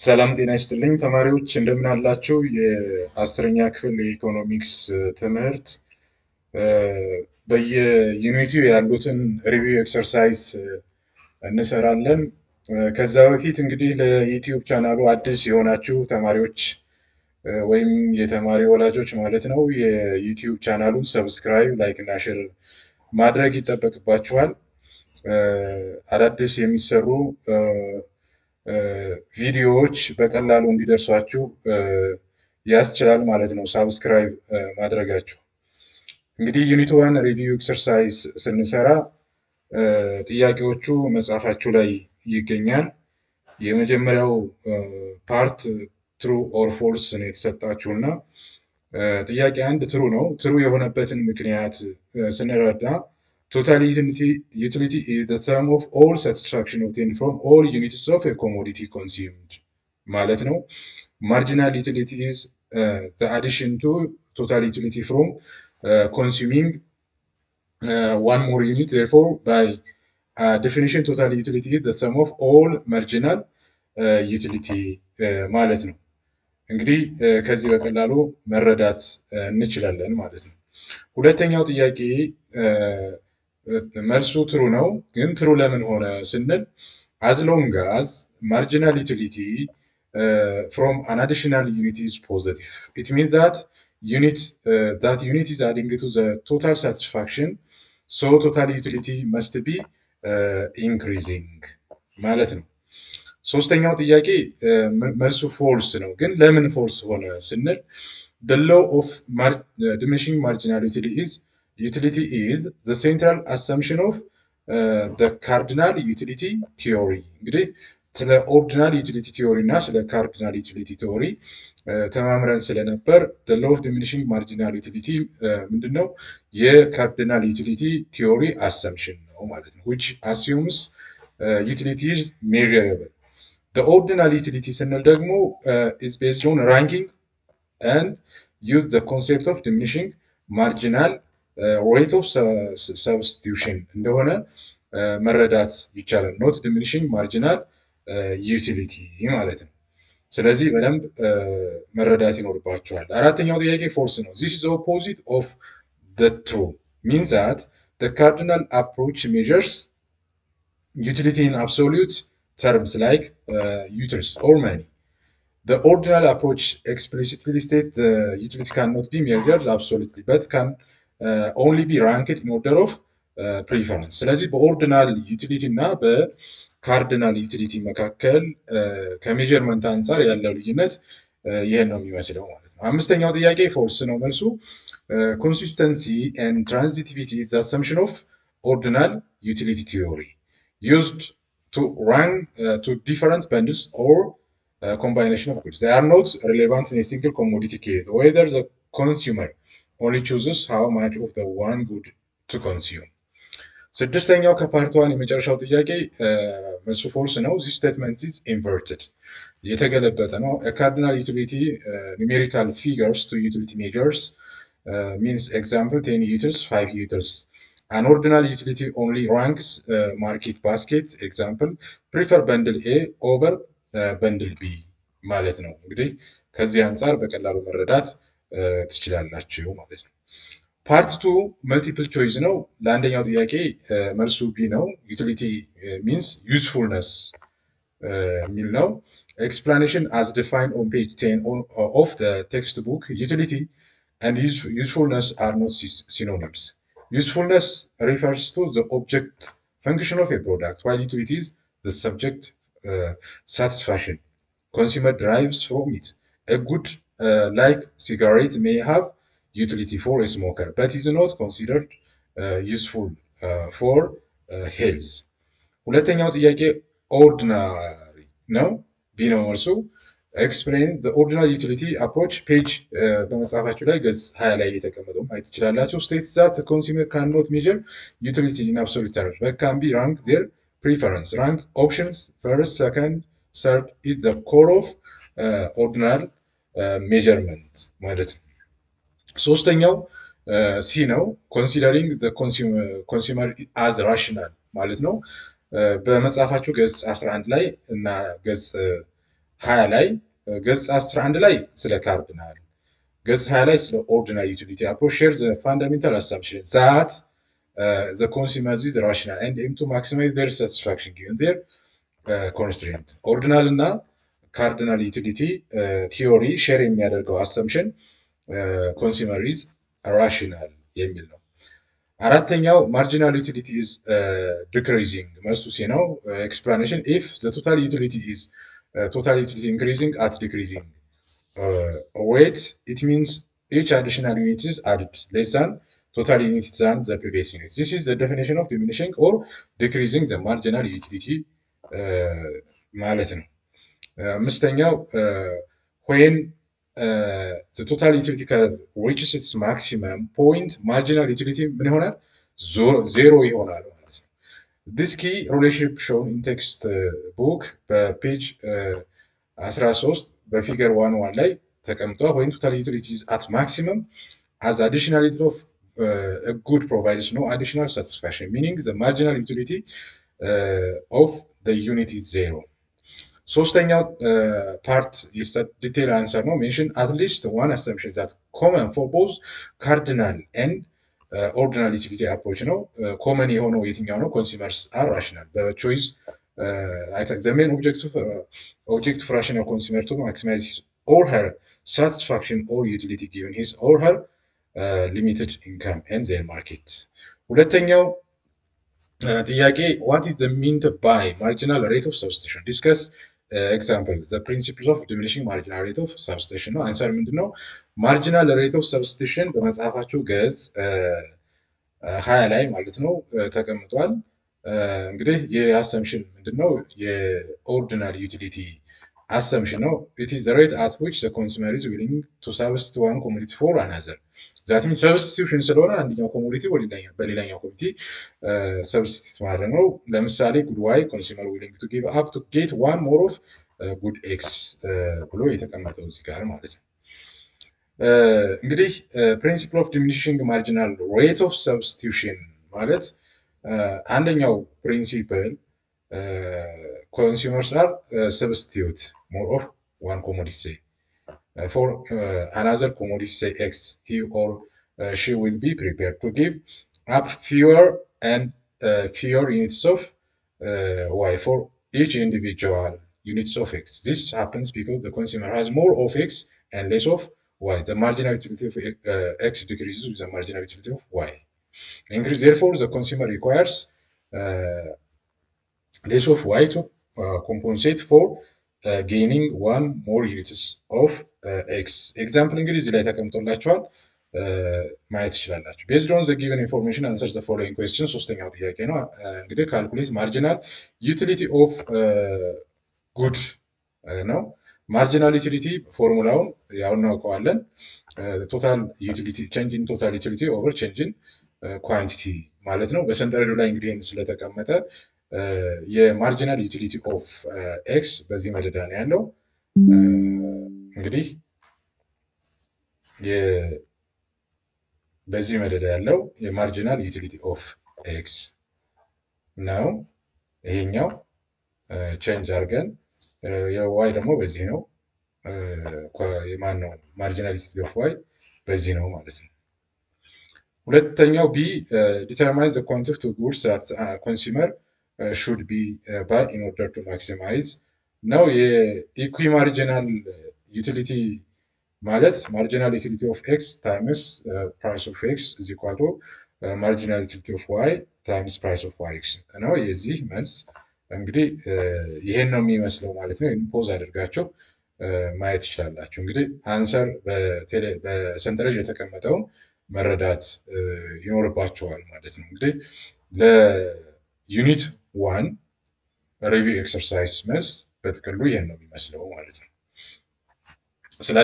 ሰላም ጤና ይስጥልኝ ተማሪዎች እንደምን አላችሁ? የአስረኛ ክፍል የኢኮኖሚክስ ትምህርት በየዩኒቲው ያሉትን ሪቪው ኤክሰርሳይዝ እንሰራለን። ከዛ በፊት እንግዲህ ለዩቲዩብ ቻናሉ አዲስ የሆናችሁ ተማሪዎች ወይም የተማሪ ወላጆች ማለት ነው የዩቲዩብ ቻናሉን ሰብስክራይብ፣ ላይክ እና ሼር ማድረግ ይጠበቅባችኋል። አዳዲስ የሚሰሩ ቪዲዮዎች በቀላሉ እንዲደርሷችሁ ያስችላል ማለት ነው ሳብስክራይብ ማድረጋችሁ። እንግዲህ ዩኒት ዋን ሪቪው ኤክሰርሳይዝ ስንሰራ ጥያቄዎቹ መጽሐፋችሁ ላይ ይገኛል። የመጀመሪያው ፓርት ትሩ ኦር ፎልስ ነው የተሰጣችሁ እና ጥያቄ አንድ ትሩ ነው። ትሩ የሆነበትን ምክንያት ስንረዳ total utility is the sum of all satisfaction obtained from all units of a commodity consumed ማለት ነው። marginal utility is the addition to total utility from consuming one more unit. Therefore, by definition, total utility is the sum of all marginal utility ማለት ነው። እንግዲህ ከዚህ በቀላሉ መረዳት እንችላለን ማለት ነው። ሁለተኛው ጥያቄ መልሱ ትሩ ነው። ግን ትሩ ለምን ሆነ ስንል as long as marginal utility from an additional unit is positive, it means that unit is adding to the total satisfaction, so total utility must be increasing ማለት ነው። ሶስተኛው ጥያቄ መልሱ ፎልስ ነው። ግን ለምን ፎልስ ሆነ ስንል the law of diminishing marginal utility is the central assumption of the cardinal utility theory። እንግዲህ ስለ ኦርዲናል ዩቲሊቲ ቲዮሪ እና ስለ ካርዲናል ዩቲሊቲ ቲዮሪ ተማምረን ስለነበር the law of diminishing marginal utility ምንድነው? የካርዲናል ዩቲሊቲ ቲዮሪ አሰምሽን ነው ማለት ነው። which assumes utility is measurable. the ordinal utility ስንል ደግሞ is based on ranking and use the concept of diminishing marginal rate of substitution እንደሆነ መረዳት ይቻላል። not diminishing marginal utility ማለት ነው። ስለዚህ በደንብ መረዳት ይኖርባቸዋል። አራተኛው ጥያቄ ፎልስ ነው። this is the opposite of the true, means that the cardinal approach measures utility in absolute terms like utils or money. The ordinal approach explicitly states the utility cannot be measured absolutely but can only be ranked in order of preference. ስለዚህ በኦርዲናል ዩቲሊቲ እና በካርዲናል ዩቲሊቲ መካከል ከሜዥርመንት አንጻር ያለው ልዩነት ይህን ነው የሚመስለው ማለት ነው። አምስተኛው ጥያቄ ፎልስ ነው መልሱ። consistency and transitivity is the assumption of ordinal utility theory used to rank two different bundles or combination of goods. They are not relevant in a single commodity case, whether the consumer only chooses how much of the one good to consume. ስድስተኛው ከፓርት ዋን የመጨረሻው ጥያቄ መልሱ ፎልስ ነው። this statement is inverted, የተገለበጠ ነው። a cardinal utility numerical figures to utility measures means example 10 utils 5 utils. An ordinal utility only ranks market basket, example prefer bundle A over bundle B ማለት ነው። እንግዲህ ከዚህ አንጻር በቀላሉ መረዳት ትችላላችሁ ማለት ነው። ፓርት ቱ መልቲፕል ቾይስ ነው። ለአንደኛው ጥያቄ መልሱ ቢ ነው። ዩቲሊቲ ሚንስ ዩዝፉልነስ የሚል ነው። ኤክስፕላኔሽን አዝ ዲፋይንድ ኦን ፔጅ 10 ኦፍ ዘ ቴክስት ቡክ ዩቲሊቲ and usefulness are not synonyms. Usefulness refers to the object function of a product, while utility is the subject satisfaction consumer derives from it. A good like cigarette may have utility for a smoker, but is not considered useful for health. ሁለተኛው ጥያቄ ኦርዲናሪ ነው። ቢ ነው መልሱ። ኤክስፕሌን ዘ ኦርዲናል ዩቲሊቲ አፕሮች ፔጅ በመጽሐፋችሁ ላይ ገጽ 20 ላይ የተቀመጠው ማየት ትችላላችሁ። ስቴት ዛት ኮንሱመር ካን ኖት ሜጀር ዩቲሊቲ ኢን አብሶሉት ተርምስ በት ካን ቢ ራንክ ዜር ፕሪፈረንስ ራንክ ኦፕሽንስ ፈርስት ሰከንድ ሰርድ ኢዝ ዘ ኮር ኦፍ ኦርዲናል ሜጀርመንት ማለት ነው። ሶስተኛው ሲ ነው። ኮንሲደሪንግ ዘ ኮንሱመር አዝ ራሽናል ማለት ነው። በመጽሐፋችሁ ገጽ 11 ላይ እና ገጽ 20 ላይ ገጽ 11 ላይ ስለ ካርዲናል፣ ገጽ 20 ላይ ስለ ኦርዲናል ዩቲሊቲ አፕሮች ሼር ዘ ፋንዳሜንታል አሳምፕሽን ዛት the consumers with rational and aim to maximize their satisfaction given their constraint. ኦርዲናል እና ካርዲናል ዩቲሊቲ ቲዮሪ ሼር የሚያደርገው አሰምሽን ኮንሱመር ኢዝ ራሽናል የሚል ነው። አራተኛው ማርጂናል ዩቲሊቲ ኢዝ ዲክሪዚንግ መስቱ ሲ ነው። ኤክስፕላኔሽን ኢፍ ዘ ቶታል ዩቲሊቲ ኢዝ total utility increasing at decreasing weight, it means each additional unit is added less than total unit than the previous unit. This is the definition of diminishing or decreasing the marginal utility ማለት ነው። አምስተኛው when the total utility curve reaches its maximum point, marginal utility ምን ይሆናል? ዜሮ ይሆናል ማለት ነው። This key relationship shown in text book በፔጅ 13 በፊገር 1 ላይ ተቀምጧል። when total utility is at maximum as additional utility of a good provides no additional satisfaction, meaning the marginal utility of the unit is zero. ሶስተኛው ፓርት ዲቴል አንሰር ነው። ሜንሽን at least one assumption that common for both cardinal and ኦርዲናል ዩቲሊቲ አፕሮች ነው። ኮመን የሆነው የትኛው ነው? ኮንሱመርስ አር ራሽናል በቾይስ ዘ ሜን ኦብጀክቲቭ ራሽናል ኮንሱመር ቱ ማክሲማይዝ ኦር ሄር ሳቲስፋክሽን ኦር ዩቲሊቲ ጊቨን ሂዝ ኦር ሄር ሊሚትድ ኢንካም ኤንድ ዜር ማርኬት። ሁለተኛው ጥያቄ ዋት ኢዝ ዘ ሚንት ባይ ማርጂናል ሬት ኦፍ ሰብስቲቱሽን ዲስከስ ኤግዛምፕል ዘ ፕሪንሲፕልስ ኦፍ ዲሚኒሽንግ ማርጂናል ሬት ኦፍ ሰብስቲቱሽን ነው። አንሰር ምንድን ነው? ማርጂናል ሬት ኦፍ ሰብስቲቱሽን በመጽሐፋችሁ ገጽ 20 ላይ ማለት ነው ተቀምጧል። እንግዲህ ይህ አሰምሽን ምንድን ነው? የኦርዲናል ዩቲሊቲ አሰምሽን ነው። ኢት ኢዝ ዘ ሬት አት ዊች ዘ ኮንሱመር ኢዝ ዊሊንግ ቱ ሰብስቲቱት ዋን ኮሞዲቲ ፎር አናዘር። ዛት ሚንስ ሰብስቲቱሽን ስለሆነ አንደኛው ኮሞዲቲ በሌላኛው ኮሞዲቲ ሰብስቲቱት ማድረግ ነው። ለምሳሌ ጉድ ዋይ ኮንሱመር ዊሊንግ ቱ ጊቭ አፕ ቱ ጌት ዋን ሞር ኦፍ ጉድ ኤክስ ብሎ የተቀመጠው እዚህ ጋር ማለት ነው። እንግዲህ ፕሪንሲፕል ኦፍ ዲሚኒሽንግ ማርጂናል ሬት ኦፍ ሰብስቲቱሽን ማለት አንደኛው ፕሪንሲፕል ኮንሱመርስ አር ሰብስቲቱት ሞር ኦፍ ዋን ኮሞዲቲ for another commodity say X, he or she will be prepared to give up fewer and fewer units of Y for each individual units of X. This happens because the consumer has more of X and less of Y. The marginal utility of X decreases with the marginal utility of Y. Increase, therefore, the consumer requires less of Y to compensate for gaining one more units of ኤክስ ኤግዛምፕል እንግዲህ እዚህ ላይ ተቀምጦላችኋል ማየት ትችላላችሁ። ቤዝድ ኦን ዘ ጊቨን ኢንፎርሜሽን አንሰር ዘ ፎሎዊንግ ኩዌስችን። ሶስተኛው ጥያቄ ነው እንግዲህ ካልኩሌት ማርጂናል ዩቲሊቲ ኦፍ ጉድ ነው። ማርጂናል ዩቲሊቲ ፎርሙላውን ያው እናውቀዋለን። ቶታል ዩቲሊቲ ቼንጅ ኢን ቶታል ዩቲሊቲ ኦቨር ቼንጅ ኢን ኳንቲቲ ማለት ነው። በሰንጠረዡ ላይ እንግዲህ ይህን ስለተቀመጠ የማርጂናል ዩቲሊቲ ኦፍ ኤክስ በዚህ መደዳ ነው ያለው። እንግዲህ በዚህ መደዳ ያለው የማርጂናል ዩቲሊቲ ኦፍ ኤክስ ነው። ይሄኛው ቼንጅ አድርገን የዋይ ደግሞ በዚህ ነው። የማን ነው? ማርጂናል ዩቲሊቲ ኦፍ ዋይ በዚህ ነው ማለት ነው። ሁለተኛው ቢ ዲተርማይን ዘ ኳንቲቲ ኦፍ ጉድስ ዛት ኮንሱመር ሹድ ቢ ባይ ኢን ኦርደር ቱ ማክሲማይዝ ነው። የኢኩ ማርጂናል ዩቲሊቲ ማለት ማርጂናል ዩቲሊቲ ኦፍ ኤክስ ታይምስ ፕራይስ ኦፍ ኤክስ ኢዝ ኢኳል ቱ ማርጂናል ዩቲሊቲ ኦፍ ዋይ ታይምስ ፕራይስ ኦፍ ዋይ ኤክስ ነው። የዚህ መልስ እንግዲህ ይሄን ነው የሚመስለው ማለት ነው። ይህን ፖዝ አድርጋችሁ ማየት ትችላላችሁ። እንግዲህ አንሰር በሰንጠረዥ የተቀመጠውን መረዳት ይኖርባቸዋል ማለት ነው። እንግዲህ ለዩኒት 1 ሪቪው ኤክሰርሳይዝ መልስ በጥቅሉ ይሄን ነው የሚመስለው ማለት ነው።